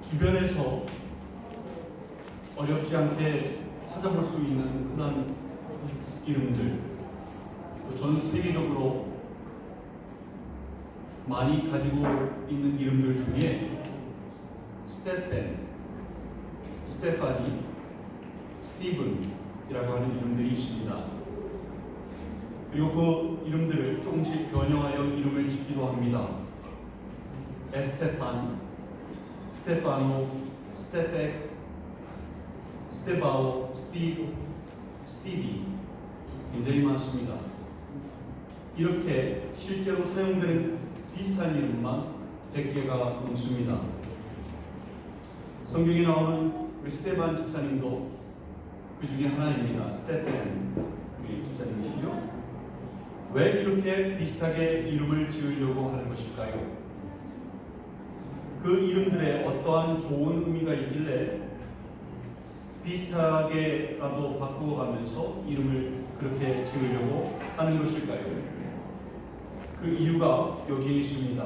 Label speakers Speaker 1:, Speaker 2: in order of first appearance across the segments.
Speaker 1: 주변에서 어렵지 않게 찾아볼 수 있는 흔한 이름들, 전 세계적으로 많이 가지고 있는 이름들 중에 스테펜, 스테파니, 스티븐이라고 하는 이름들이 있습니다. 그리고 그 이름들을 조금씩 변형하여 이름을 짓기도 합니다. 에스테판, 스테파노, 스테펙, 스테바오, 스티브, 스티비, 굉장히 많습니다. 이렇게 실제로 사용되는 비슷한 이름만 100개가 넘습니다. 성경에 나오는 우리 스테반 집사님도 그 중에 하나입니다. 스테펜 우리 집사님이시죠? 왜 이렇게 비슷하게 이름을 지으려고 하는 것일까요? 그 이름들에 어떠한 좋은 의미가 있길래 비슷하게라도 바꾸어가면서 이름을 그렇게 지으려고 하는 것일까요? 그 이유가 여기에 있습니다.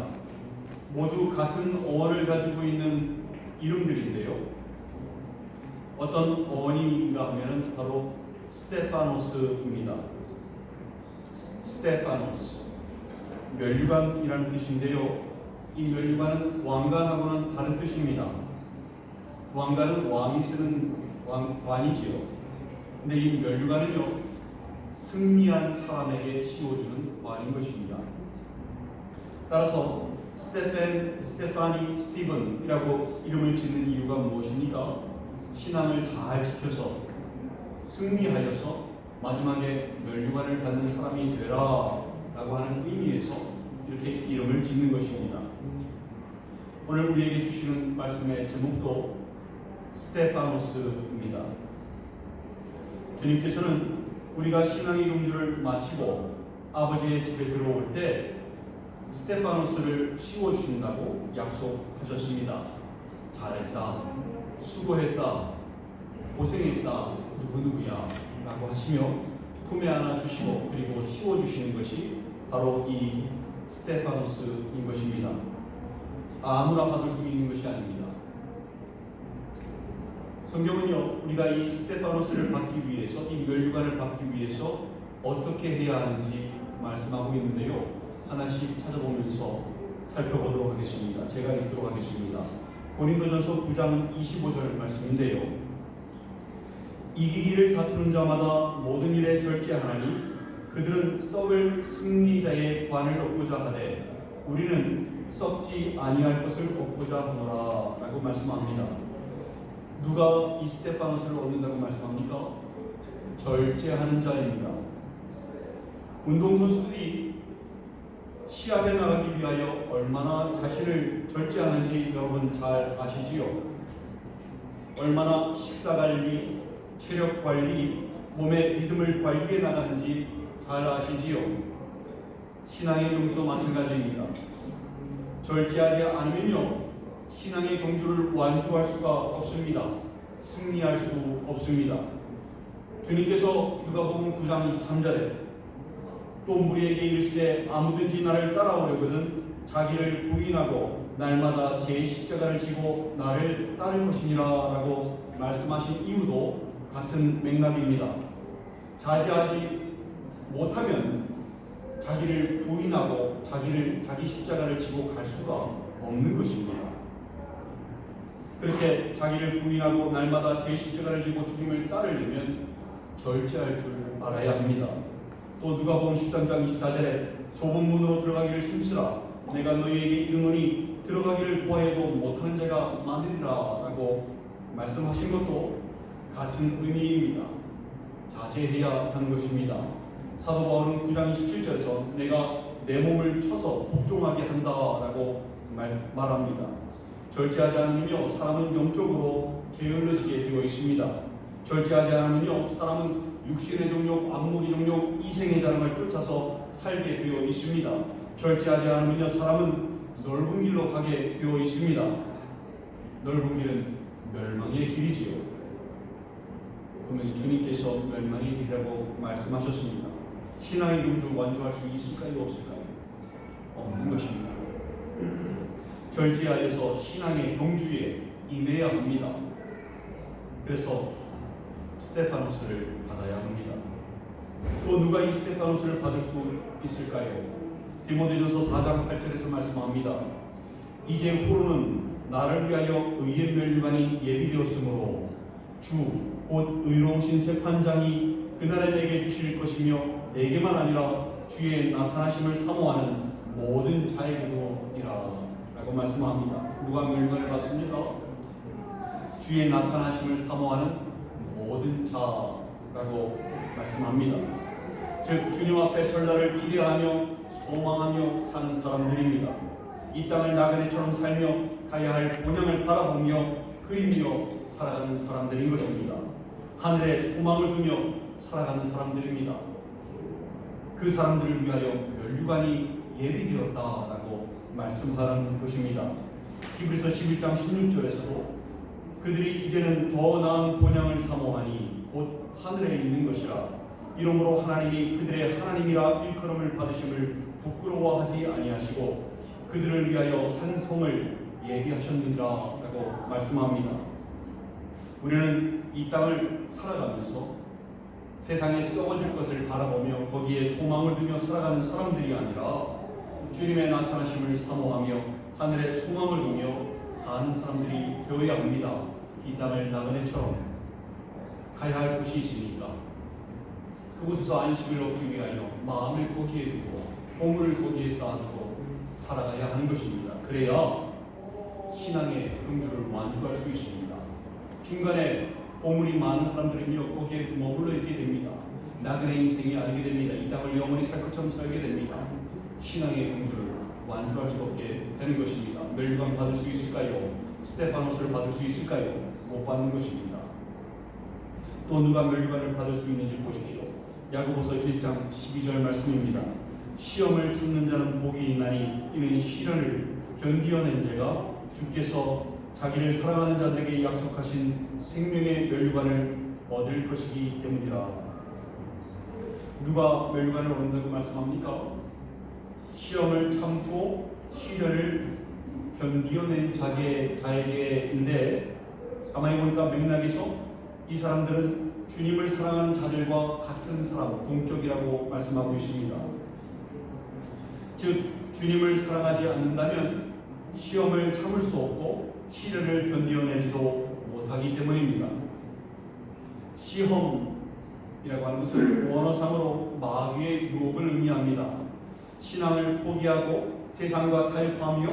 Speaker 1: 모두 같은 어원을 가지고 있는 이름들인데요. 어떤 어원인가 하면 바로 스테파노스입니다. 스테파노스, 면류관이라는 뜻인데요. 이 면류관은 왕관하고는 다른 뜻입니다. 왕관은 왕이 쓰는 관이지요. 근데 이 면류관은요, 승리한 사람에게 씌워주는 관인 것입니다. 따라서 스테펜, 스테파니, 스티븐이라고 이름을 짓는 이유가 무엇입니까? 신앙을 잘 지켜서 승리하여서 마지막에 면류관을 갖는 사람이 되라 라고 하는 의미에서 이렇게 이름을 짓는 것입니다. 오늘 우리에게 주시는 말씀의 제목도 스테파노스입니다. 주님께서는 우리가 신앙의 경주를 마치고 아버지의 집에 들어올 때 스테파노스를 씌워주신다고 약속하셨습니다. 잘했다, 수고했다, 고생했다, 누구누구야 라고 하시며 품에 안아 주시고 그리고 씌워주시는 것이 바로 이 스테파노스인 것입니다. 아무나 받을 수 있는 것이 아닙니다. 성경은요, 우리가 이 스테파노스를 받기 위해서, 이 면류관을 받기 위해서 어떻게 해야 하는지 말씀하고 있는데요. 하나씩 찾아보면서 살펴보도록 하겠습니다. 제가 읽도록 하겠습니다. 고린도전서 9장 25절 말씀인데요. 이기기를 다투는 자마다 모든 일에 절제하나니 그들은 썩을 승리자의 관을 얻고자 하되 우리는 썩지 아니할 것을 얻고자 하노라 라고 말씀합니다. 누가 이 스테파노스를 얻는다고 말씀합니까? 절제하는 자입니다. 운동선수들이 시합에 나가기 위하여 얼마나 자신을 절제하는지 여러분 잘 아시지요? 얼마나 식사관리, 체력관리, 몸의 리듬을 관리해 나가는지 잘 아시지요? 신앙의 경주도 마찬가지입니다. 절제하지 않으면요, 신앙의 경주를 완주할 수가 없습니다. 승리할 수 없습니다. 주님께서 누가복음 9장 23절에 또 무리에게 이르시되 아무든지 나를 따라오려거든 자기를 부인하고 날마다 제 십자가를 지고 나를 따를 것이니라 라고 말씀하신 이유도 같은 맥락입니다. 자제하지 못하면 자기를 부인하고 자기 십자가를 지고 갈 수가 없는 것입니다. 그렇게 자기를 부인하고 날마다 제 십자가를 지고 주님을 따르려면 절제할 줄 알아야 합니다. 또 누가복음 13장 24절에 좁은 문으로 들어가기를 힘쓰라 내가 너희에게 이르노니 들어가기를 구하여도 못하는 자가 많으리라 라고 말씀하신 것도 같은 의미입니다. 자제해야 하는 것입니다. 사도 바울은 9장 27절에서 내가 내 몸을 쳐서 복종하게 한다 라고 말합니다. 절제하지 않으면요, 사람은 영적으로 게을러지게 되어 있습니다. 절제하지 않으면요, 사람은 육신의 정욕, 안목의 정욕, 이생의 자랑을 쫓아서 살게 되어 있습니다. 절제하지 않으면요, 사람은 넓은 길로 가게 되어 있습니다. 넓은 길은 멸망의 길이지요. 분명히 주님께서 멸망의 길이라고 말씀하셨습니다. 신앙의 경주 완주할 수 있을까요, 없을까요? 없는 것입니다. 절제하여서 신앙의 경주에 임해야 합니다. 그래서 스테파노스를 받아야 합니다. 또 누가 이 스테파노스를 받을 수 있을까요? 디모데전서 4장 8절에서 말씀합니다. 이제 후로는 나를 위하여 의의 멸류관이 예비되었으므로 주 곧 의로우신 재판장이 그날에 내게 주실 것이며 내게만 아니라 주의 나타나심을 사모하는 모든 자에게도이라 라고 말씀합니다. 누가 멸류관을 받습니까? 주의 나타나심을 사모하는 모든 자라고 말씀합니다. 즉 주님 앞에 설날을 기대하며 소망하며 사는 사람들입니다. 이 땅을 나그네처럼 살며 가야 할 본향을 바라보며 그리며 살아가는 사람들인 것입니다. 하늘에 소망을 두며 살아가는 사람들입니다. 그 사람들을 위하여 멸류관이 예비되었다라고 말씀하는 것입니다. 히브리서 11장 16절에서도 그들이 이제는 더 나은 본향을 사모하니 곧 하늘에 있는 것이라. 이러므로 하나님이 그들의 하나님이라 일컬음을 받으심을 부끄러워하지 아니하시고 그들을 위하여 한 성을 예비하셨느니라 라고 말씀합니다. 우리는 이 땅을 살아가면서 세상에 썩어질 것을 바라보며 거기에 소망을 두며 살아가는 사람들이 아니라 주님의 나타나심을 사모하며 하늘에 소망을 두며 사는 사람들이 되어야 합니다. 이 땅을 나그네처럼 가야 할 곳이 있으니까 그곳에서 안식을 얻기 위하여 마음을 거기에 두고 보물을 거기에 쌓아두고 살아가야 하는 것입니다. 그래야 신앙의 긍주를 완주할 수 있습니다. 중간에 보물이 많은 사람들은요 거기에 머물러 있게 됩니다. 나그네 인생이 아니게 됩니다. 이 땅을 영원히 살 것처럼 살게 됩니다. 신앙의 긍주를 완주할 수 없게 되는 것입니다. 멸류관 받을 수 있을까요? 스테파노스를 받을 수 있을까요? 못 받는 것입니다. 또 누가 멸류관을 받을 수 있는지 보십시오. 야고보서 1장 12절 말씀입니다. 시험을 참는 자는 복이 있나니 이는 시련을 견디어낸 자가 주께서 자기를 사랑하는 자들에게 약속하신 생명의 멸류관을 얻을 것이기 때문이라. 누가 멸류관을 얻는다고 말씀합니까? 시험을 참고 시련을 견디어낸 자에게인데 가만히 보니까 맥락에서 이 사람들은 주님을 사랑하는 자들과 같은 사람, 동격이라고 말씀하고 있습니다. 즉 주님을 사랑하지 않는다면 시험을 참을 수 없고 시련을 견디어내지도 못하기 때문입니다. 시험이라고 하는 것은 원어상으로 마귀의 유혹을 의미합니다. 신앙을 포기하고 세상과 타협하며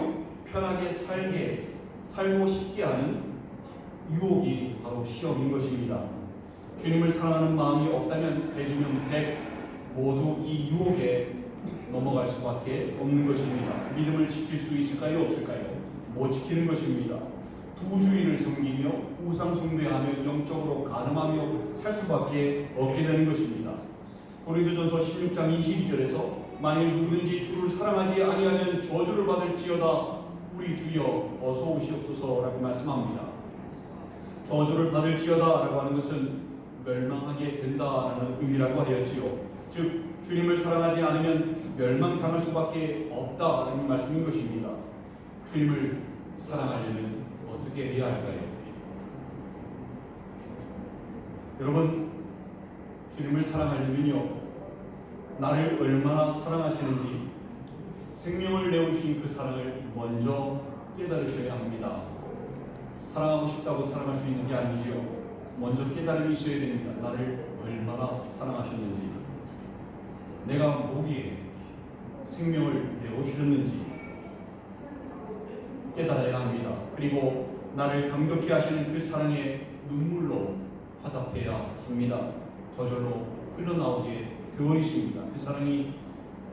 Speaker 1: 편하게 살고 싶게 하는 유혹이 바로 시험인 것입니다. 주님을 사랑하는 마음이 없다면 100이면 100 모두 이 유혹에 넘어갈 수밖에 없는 것입니다. 믿음을 지킬 수 있을까요? 없을까요? 못 지키는 것입니다. 부주의를 섬기며 우상 숭배하며 영적으로 가늠하며 살 수밖에 없게 되는 것입니다. 고린도전서 16장 22절에서 만일 누구든지 주를 사랑하지 아니하면 저주를 받을지어다 우리 주여 어서 오시옵소서라고 말씀합니다. 저주를 받을지어다 라고 하는 것은 멸망하게 된다라는 의미라고 하였지요. 즉 주님을 사랑하지 않으면 멸망당할 수밖에 없다라는 말씀인 것입니다. 주님을 사랑하려면 어떻게 해야 할까요? 여러분, 주님을 사랑하려면요 나를 얼마나 사랑하시는지 생명을 내어주신 그 사랑을 먼저 깨달으셔야 합니다. 사랑하고 싶다고 사랑할 수 있는 게 아니지요. 먼저 깨달음이 있어야 됩니다. 나를 얼마나 사랑하셨는지, 내가 뭐기에 생명을 내어주셨는지 깨달아야 합니다. 그리고 나를 감격해 하시는 그 사랑의 눈물로 화답해야 합니다. 저절로 흘러나오게 되어 있습니다. 그 사랑이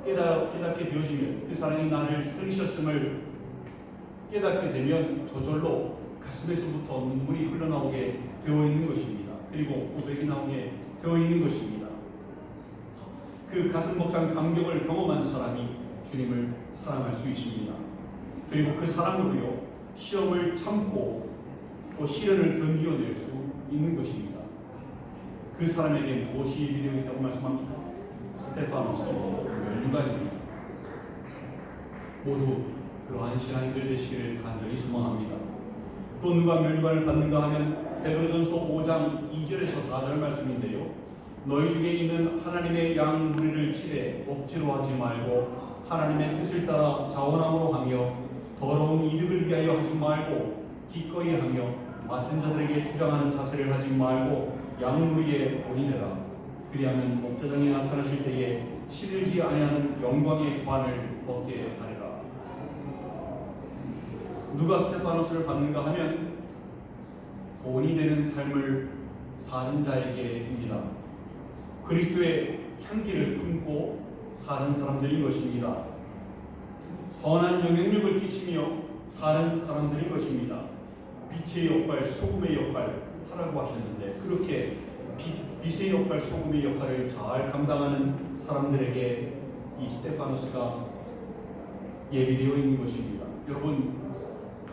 Speaker 1: 깨닫게 되어지면, 그 사랑이 나를 살리셨음을 깨닫게 되면 저절로 가슴에서부터 눈물이 흘러나오게 되어 있는 것입니다. 그리고 고백이 나오게 되어 있는 것입니다. 그 가슴 벅찬 감격을 경험한 사람이 주님을 사랑할 수 있습니다. 그리고 그 사랑으로요 시험을 참고 또 시련을 견디어낼 수 있는 것입니다. 그 사람에게 무엇이 예비되어 있다고 말씀합니까? 스테파노스 멸류관입니다. 모두 그러한 신앙인들 되시기를 간절히 소망합니다. 또 누가 면류관을 받는가 하면 베드로전서 5장 2절에서 4절 말씀인데요. 너희 중에 있는 하나님의 양 무리를 치되 억지로 하지 말고 하나님의 뜻을 따라 자원함으로 하며 더러운 이득을 위하여 하지 말고 기꺼이 하며 맡은 자들에게 주장하는 자세를 하지 말고 양무리에 본이되라. 그리하면 목자장이 나타나실 때에 시들지 아니하는 영광의 관을 얻게 하리라. 누가 스테파노스를 받는가 하면 본이 되는 삶을 사는 자에게입니다. 그리스도의 향기를 품고 사는 사람들인 것입니다. 선한 영향력을 끼치며 사는 사람들인 것입니다. 빛의 역할, 소금의 역할 하라고 하셨는데 그렇게 빛의 역할, 소금의 역할을 잘 감당하는 사람들에게 이 스테파노스가 예비되어 있는 것입니다. 여러분,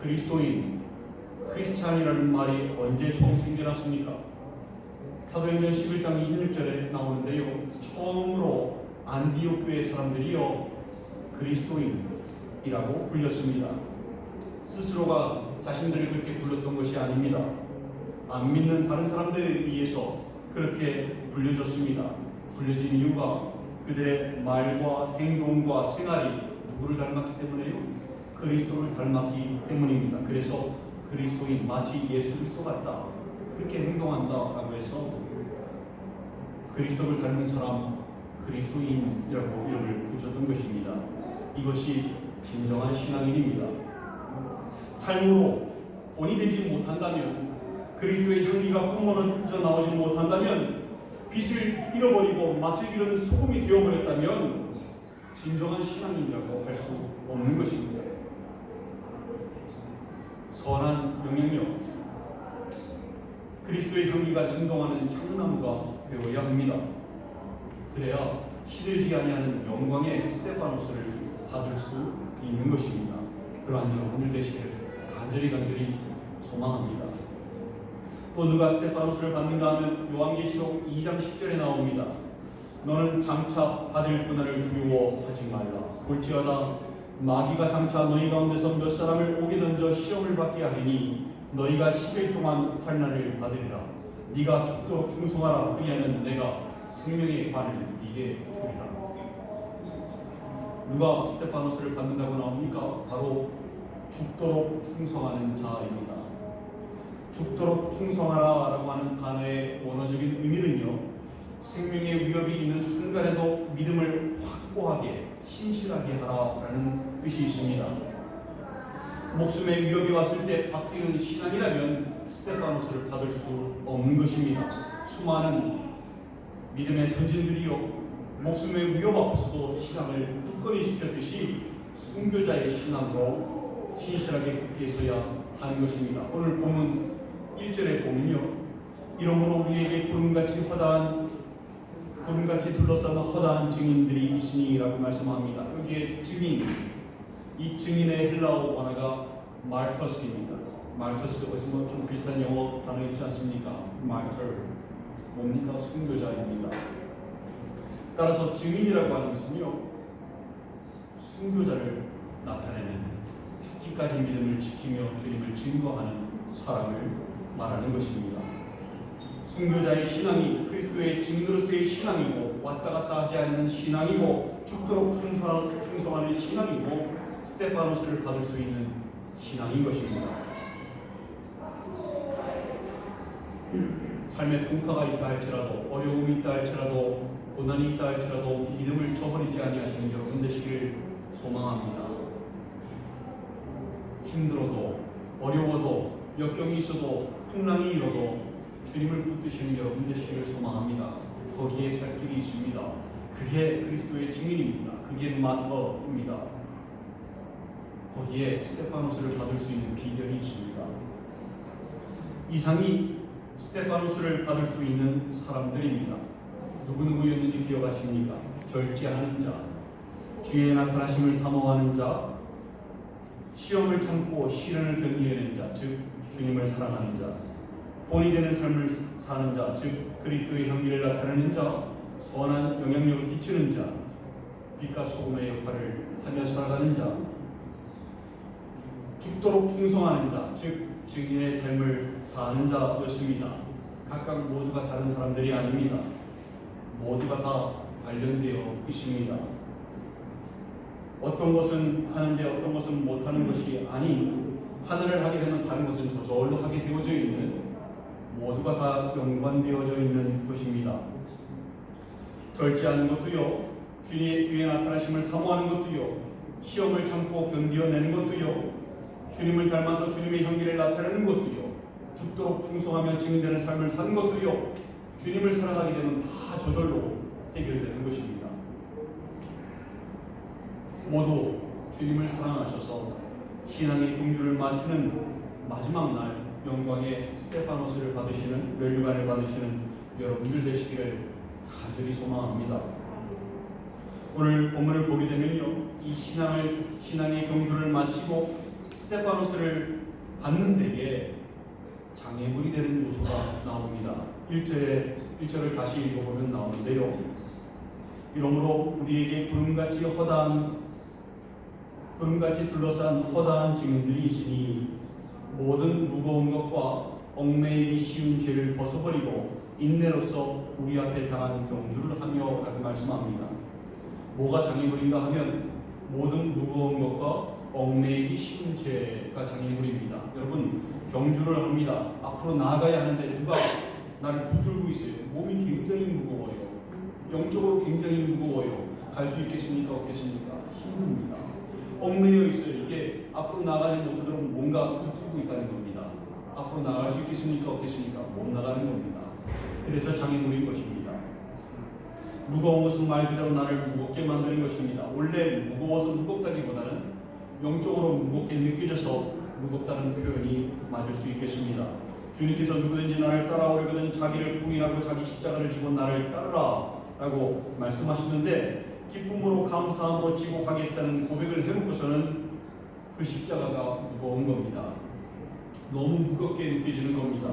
Speaker 1: 그리스도인, 크리스찬이라는 말이 언제 처음 생겨났습니까? 사도행전 11장 26절에 나오는데요. 처음으로 안디옥 교회 사람들이요 그리스도인이라고 불렸습니다. 스스로가 자신들을 그렇게 불렀던 것이 아닙니다. 안 믿는 다른 사람들에 의해서 그렇게 불려졌습니다. 불려진 이유가 그들의 말과 행동과 생활이 누구를 닮았기 때문에요? 그리스도를 닮았기 때문입니다. 그래서 그리스도인, 마치 예수 그리스도 같다, 그렇게 행동한다라고 해서 그리스도를 닮은 사람, 그리스도인이라고 이름을 붙였던 것입니다. 이것이 진정한 신앙인입니다. 삶으로 본이 되지 못한다면, 그리스도의 향기가 뿜어져 나오지 못한다면, 빛을 잃어버리고 맛을 잃은 소금이 되어버렸다면 진정한 신앙인이라고 할 수 없는 것입니다. 선한 영향력, 그리스도의 향기가 진동하는 향나무가 되어야 합니다. 그래야 시들지 아니하는 영광의 스테파노스를 받을 수 있는 것입니다. 그러한 여러분들 되시기를 간절히 소망합니다. 또 누가 스테파노스를 받는가 하면 요한계시록 2장 10절에 나옵니다. 너는 장차 받을 고난을 두려워하지 말라. 볼지어다 마귀가 장차 너희 가운데서 몇 사람을 옥에 던져 시험을 받게 하리니 너희가 10일 동안 환난을 받으리라. 네가 죽도록 충성하라. 그리하면 내가 생명의 관을 네게 주리라. 누가 스테파노스를 받는다고 나옵니까? 바로 죽도록 충성하는 자입니다. 죽도록 충성하라 라고 하는 단어의 원어적인 의미는요, 생명의 위협이 있는 순간에도 믿음을 확고하게 신실하게 하라라는 뜻이 있습니다. 목숨의 위협이 왔을 때 바뀌는 신앙이라면 스테파노스를 받을 수 없는 것입니다. 수많은 믿음의 선진들이요 목숨의 위협 앞에서도 신앙을 굳건히 지켰듯이 순교자의 신앙으로 신실하게 굳게 서야 하는 것입니다. 오늘 본문 1절에 보면요, 이러므로 우리에게 구름같이 둘러싸는 허다한 증인들이 있으니라고 말씀합니다. 여기에 증인, 이 증인의 헬라어 원어가 말터스입니다. 말터스, 어디서 좀 비슷한 영어 단어 있지 않습니까? 말터, 뭡니까? 순교자입니다. 따라서 증인이라고 하는 것은요, 순교자를 나타내는, 죽기까지 믿음을 지키며 주님을 증거하는 사람을 말하는 것입니다. 순교자의 신앙이 그리스도의 증거로서의 신앙이고, 왔다 갔다 하지 않는 신앙이고, 죽도록 충성하는 신앙이고, 스테파노스를 받을 수 있는 신앙인 것입니다. 삶에 풍파가 있다 할지라도, 어려움이 있다 할지라도, 고난이 있다 할지라도 믿음을 저버리지 아니하시는 여러분 되시길 소망합니다. 힘들어도, 어려워도, 역경이 있어도, 풍랑이 일어도 주님을 붙드시는 여러분 되시기를 소망합니다. 거기에 살 길이 있습니다. 그게 그리스도의 증인입니다. 그게 마터입니다. 거기에 스테파노스를 받을 수 있는 비결이 있습니다. 이상이 스테파노스를 받을 수 있는 사람들입니다. 누구였는지 기억하십니까? 절제하는 자, 주의 나타나심을 사모하는 자, 시험을 참고 시련을 견디는 자, 즉 주님을 사랑하는 자, 본이 되는 삶을 사는 자, 즉 그리스도의 향기를 나타내는 자, 선한 영향력을 끼치는 자, 빛과 소금의 역할을 하며 살아가는 자, 죽도록 충성하는 자, 즉 증인의 삶을 사는 자였습니다. 각각 모두가 다른 사람들이 아닙니다. 모두가 다 관련되어 있습니다. 어떤 것은 하는데 어떤 것은 못하는 것이 아닌, 하나를 하게 되면 다른 것은 저절로 하게 되어져 있는, 모두가 다 연관되어져 있는 것입니다. 절제하는 것도요, 주의 나타나심을 사모하는 것도요, 시험을 참고 견뎌내는 것도요, 주님을 닮아서 주님의 향기를 나타내는 것도요, 죽도록 충성하며 증인되는 삶을 사는 것도요, 주님을 사랑하게 되면 다 저절로 해결되는 것입니다. 모두 주님을 사랑하셔서 신앙의 공주를 마치는 마지막 날 영광의 스테파노스를 받으시는, 면류관을 받으시는 여러분들 되시기를 간절히 소망합니다. 오늘 본문을 보게 되면요, 이 신앙의 경주를 마치고 스테파노스를 받는 데에 장애물이 되는 요소가 나옵니다. 1절을 다시 읽어보면 나오는데요, 이러므로 우리에게 구름같이 둘러싼 허다한 증인들이 있으니 모든 무거운 것과 얽매이기 쉬운 죄를 벗어버리고 인내로서 우리 앞에 당한 경주를 하며 라고 말씀합니다. 뭐가 장애물인가 하면 모든 무거운 것과 얽매이기 쉬운 죄가 장애물입니다. 여러분, 경주를 합니다. 앞으로 나아가야 하는데 누가 나를 붙들고 있어요. 몸이 굉장히 무거워요. 영적으로 굉장히 무거워요. 갈 수 있겠습니까? 없겠습니까? 힘듭니다. 얽매여 있어요. 이게 앞으로 나가지 못하도록 뭔가 붙들고 있다는 겁니다. 앞으로 나갈 수 있겠습니까? 없겠습니까? 못 나가는 겁니다. 그래서 장애물인 것입니다. 무거운 것은 말 그대로 나를 무겁게 만드는 것입니다. 원래 무거워서 무겁다기보다는 영적으로 무겁게 느껴져서 무겁다는 표현이 맞을 수 있겠습니다. 주님께서 누구든지 나를 따라오려거든 자기를 부인하고 자기 십자가를 지고 나를 따르라 라고 말씀하시는데, 기쁨으로 감사함으로 지고 가겠다는 고백을 해놓고서는 그 십자가가 무거운 겁니다. 너무 무겁게 느껴지는 겁니다.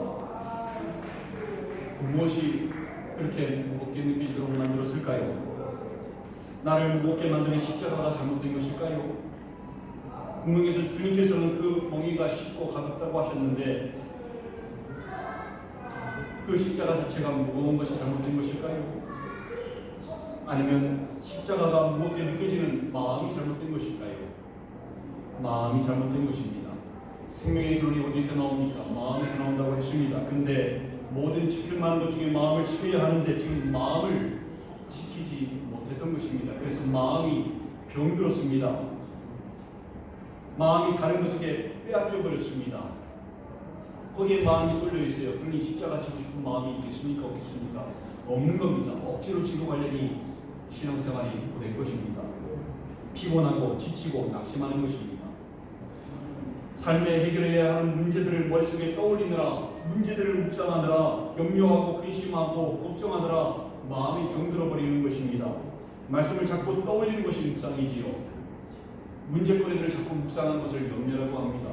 Speaker 1: 무엇이 그렇게 무겁게 느껴지도록 만들었을까요? 나를 무겁게 만드는 십자가가 잘못된 것일까요? 분명해서 주님께서는 그 봉이가 쉽고 가볍다고 하셨는데 그 십자가 자체가 무거운 것이 잘못된 것일까요? 아니면 십자가가 무겁게 느껴지는 마음이 잘못된 것일까요? 마음이 잘못된 것입니다. 생명의 근원이 어디서 나옵니까? 마음에서 나온다고 했습니다. 근데 모든 지킬 만한 것 중에 마음을 지켜야 하는데 지금 마음을 지키지 못했던 것입니다. 그래서 마음이 병들었습니다. 마음이 다른 것에게 빼앗겨 버렸습니다. 거기에 마음이 쏠려 있어요. 그러니 십자가 지고 싶은 마음이 있겠습니까? 없겠습니까? 없는 겁니다. 억지로 지고 가려니 신앙생활이 고된 것입니다. 피곤하고 지치고 낙심하는 것입니다. 삶에 해결해야 하는 문제들을 머릿속에 떠올리느라, 문제들을 묵상하느라, 염려하고 근심하고 걱정하느라 마음이 병들어 버리는 것입니다. 말씀을 자꾸 떠올리는 것이 묵상이지요. 문제거리들을 자꾸 묵상하는 것을 염려라고 합니다.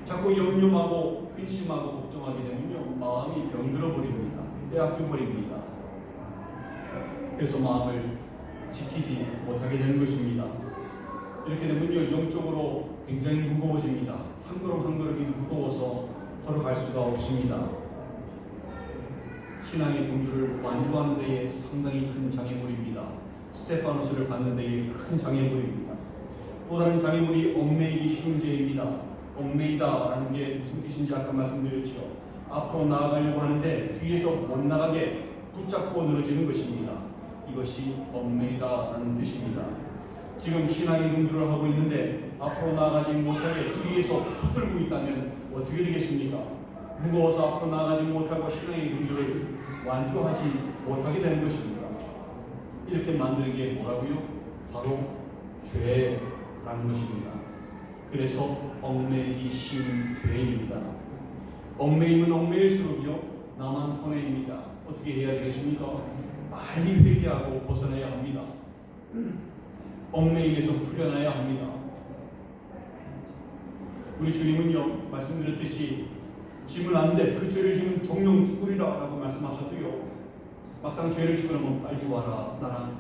Speaker 1: 자꾸 염려하고 근심하고 걱정하게 되면요, 마음이 병들어 버립니다. 빼앗겨 버립니다. 그래서 마음을 지키지 못하게 되는 것입니다. 이렇게 되면요, 영적으로 굉장히 무거워집니다. 한 걸음 한 걸음이 무거워서 걸어갈 수가 없습니다. 신앙의 공주를 완주하는 데에 상당히 큰 장애물입니다. 스테파노스를 받는 데에 큰 장애물입니다. 또 다른 장애물이 얽매이기 쉬운 죄입니다. 얽매이다라는 게 무슨 뜻인지 아까 말씀드렸죠. 앞으로 나아가려고 하는데 뒤에서 못 나가게 붙잡고 늘어지는 것입니다. 이것이 얽매이다라는 뜻입니다. 지금 신앙의 경주를 하고 있는데 앞으로 나아가지 못하게 뒤에서 붙들고 있다면 어떻게 되겠습니까? 무거워서 앞으로 나아가지 못하고 신앙의 경주를 완주하지 못하게 되는 것입니다. 이렇게 만드는 게 뭐라고요? 바로 죄라는 것입니다. 그래서 얽매이기 쉬운 죄입니다. 얽매이면 얽매일수록요, 나만 손해입니다. 어떻게 해야 되겠습니까? 빨리 회개하고 벗어나야 합니다. 얽매임에서 풀려나야 합니다. 우리 주님은요, 말씀드렸듯이 지면 안 돼, 그 죄를 지면 정령 죽으리라 라고 말씀하셔도요, 막상 죄를 지고 나면 빨리 와라, 나랑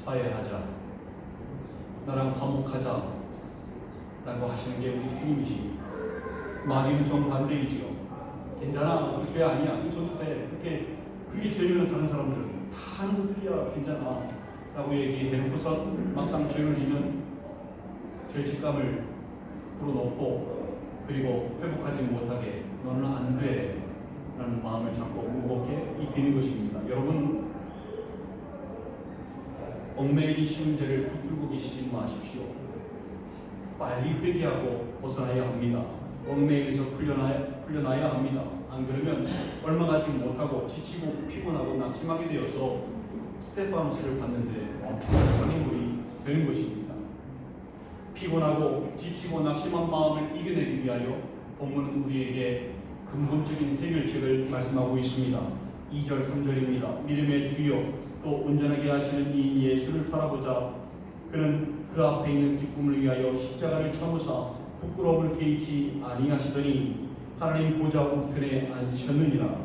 Speaker 1: 화해하자, 나랑 화목하자, 라고 하시는 게 우리 주님이십니다. 마귀는 정반대이지요. 괜찮아, 그 죄 아니야, 그 줘도 돼, 그게 죄면 다른 사람들은 다 하는 것들이야, 괜찮아 라고 얘기해놓고서 막상 죄를 지면 죄 직감을 불어넣고 그리고 회복하지 못하게 너는 안 돼 라는 마음을 자꾸 무겁게 입히는 것입니다. 여러분, 얽매이기 쉬운 죄를 붙들고 계시지 마십시오. 빨리 회개하고 벗어나야 합니다. 얽매이에서 풀려나야 합니다. 안 그러면 얼마 가지 못하고 지치고 피곤하고 낙심하게 되어서 스테파노스를 봤는데 엄청난 장애물이 되는 것입니다. 피곤하고 지치고 낙심한 마음을 이겨내기 위하여 본문은 우리에게 근본적인 해결책을 말씀하고 있습니다. 2절 3절입니다. 믿음의 주여 또 온전하게 하시는 이 예수를 바라보자. 그는 그 앞에 있는 기쁨을 위하여 십자가를 참으사 부끄러움을 개의치 아니하시더니 하나님 보좌 우편에 앉으셨느니라.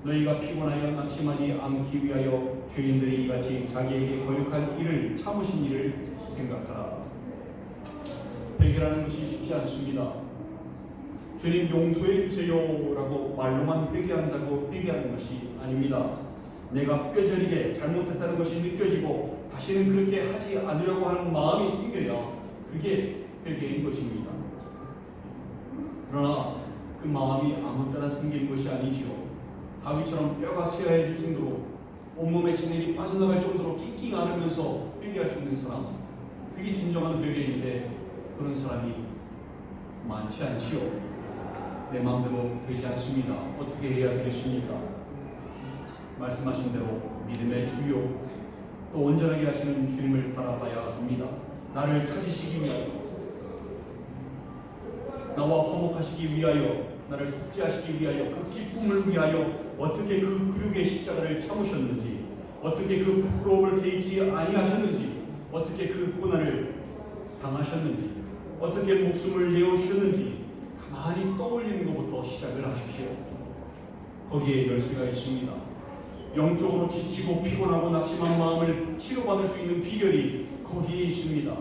Speaker 1: 너희가 피곤하여 낙심하지 않기 위하여 죄인들이 이같이 자기에게 거역한 일을 참으신 일을 생각하라. 회개라는 것이 쉽지 않습니다. 주님 용서해 주세요 라고 말로만 회개한다고 회개하는 것이 아닙니다. 내가 뼈저리게 잘못했다는 것이 느껴지고 다시는 그렇게 하지 않으려고 하는 마음이 생겨야 그게 회개인 것입니다. 그러나 그 마음이 아무 때나 생기는 것이 아니지요. 다윗처럼 뼈가 쇠해질 정도로 온몸에 진액이 빠져나갈 정도로 낑낑 앓으면서 회개할 수 있는 사람, 그게 진정한 회개인데 그런 사람이 많지 않지요. 내 마음대로 되지 않습니다. 어떻게 해야 되겠습니까? 말씀하신 대로 믿음의 주요 또 온전하게 하시는 주님을 바라봐야 합니다. 나를 찾으시기 위하여, 나와 화목하시기 위하여, 나를 속죄하시기 위하여, 그 기쁨을 위하여 어떻게 그 구육의 십자가를 참으셨는지, 어떻게 그 부끄러움을 개의치 아니하셨는지, 어떻게 그 고난을 당하셨는지, 어떻게 목숨을 내어주셨는지 가만히 떠올리는 것부터 시작을 하십시오. 거기에 열쇠가 있습니다. 영적으로 지치고 피곤하고 낙심한 마음을 치료받을 수 있는 비결이 거기에 있습니다.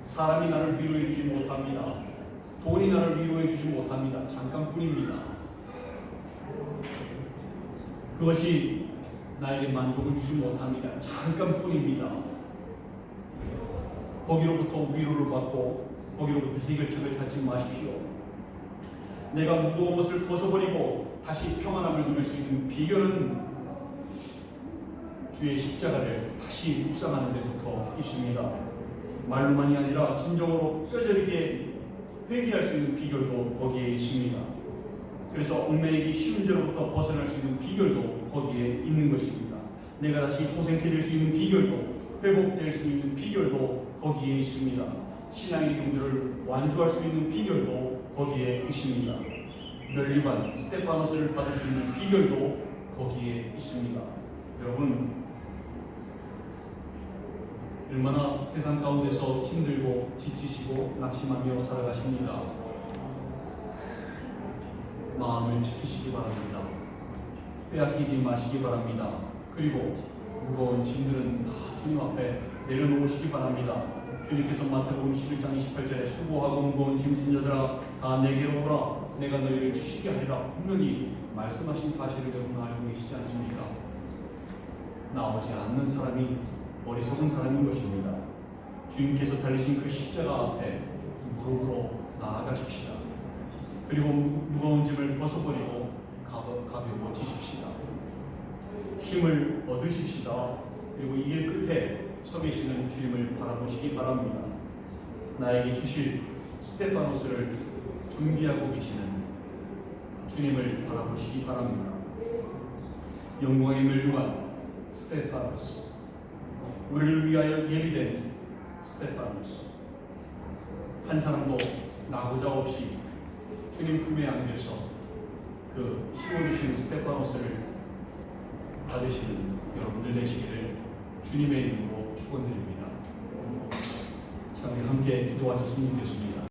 Speaker 1: 사람이 나를 위로해 주지 못합니다. 돈이 나를 위로해 주지 못합니다. 잠깐뿐입니다. 그것이 나에게 만족을 주지 못합니다. 잠깐뿐입니다. 거기로부터 위로를 받고 거기로부터 해결책을 찾지 마십시오. 내가 무거운 것을 벗어버리고 다시 평안함을 누릴 수 있는 비결은 주의 십자가를 다시 묵상하는 데부터 있습니다. 말로만이 아니라 진정으로 뼈저리게 회개할 수 있는 비결도 거기에 있습니다. 그래서 얽매이기 쉬운 죄로부터 벗어날 수 있는 비결도 거기에 있는 것입니다. 내가 다시 소생케 될 수 있는 비결도, 회복될 수 있는 비결도 거기에 있습니다. 신앙의 경주를 완주할 수 있는 비결도 거기에 있습니다. 멸류관 스테파노스를 받을 수 있는 비결도 거기에 있습니다. 여러분, 얼마나 세상 가운데서 힘들고 지치시고 낙심하며 살아가십니까? 마음을 지키시기 바랍니다. 빼앗기지 마시기 바랍니다. 그리고 무거운 짐들은 다 주님 앞에 내려놓으시기 바랍니다. 주님께서 마태복음 11장 28절에 수고하고 무거운 짐진 자들아 다 내게로 오라 내가 너희를 쉬게 하리라 분명히 말씀하신 사실을 여러분 알고 계시지 않습니까? 나오지 않는 사람이 어리석은 사람인 것입니다. 주님께서 달리신 그 십자가 앞에 무릎으로 나아가십시다. 그리고 무거운 짐을 벗어버리고 가벼워지십시다. 힘을 얻으십시다. 그리고 이 길 끝에 서 계시는 주님을 바라보시기 바랍니다. 나에게 주실 스테파노스를 준비하고 계시는 주님을 바라보시기 바랍니다. 영광의 멸류관 스테파노스, 우리를 위하여 예비된 스테파노스, 한 사람도 나고자 없이 주님 품에 안겨서 그 심어주신 스테파노스를 받으시는 여러분들 되시기를 주님의 이름으로 축원드립니다. 자, 우리 함께 기도하셨으면 좋겠습니다.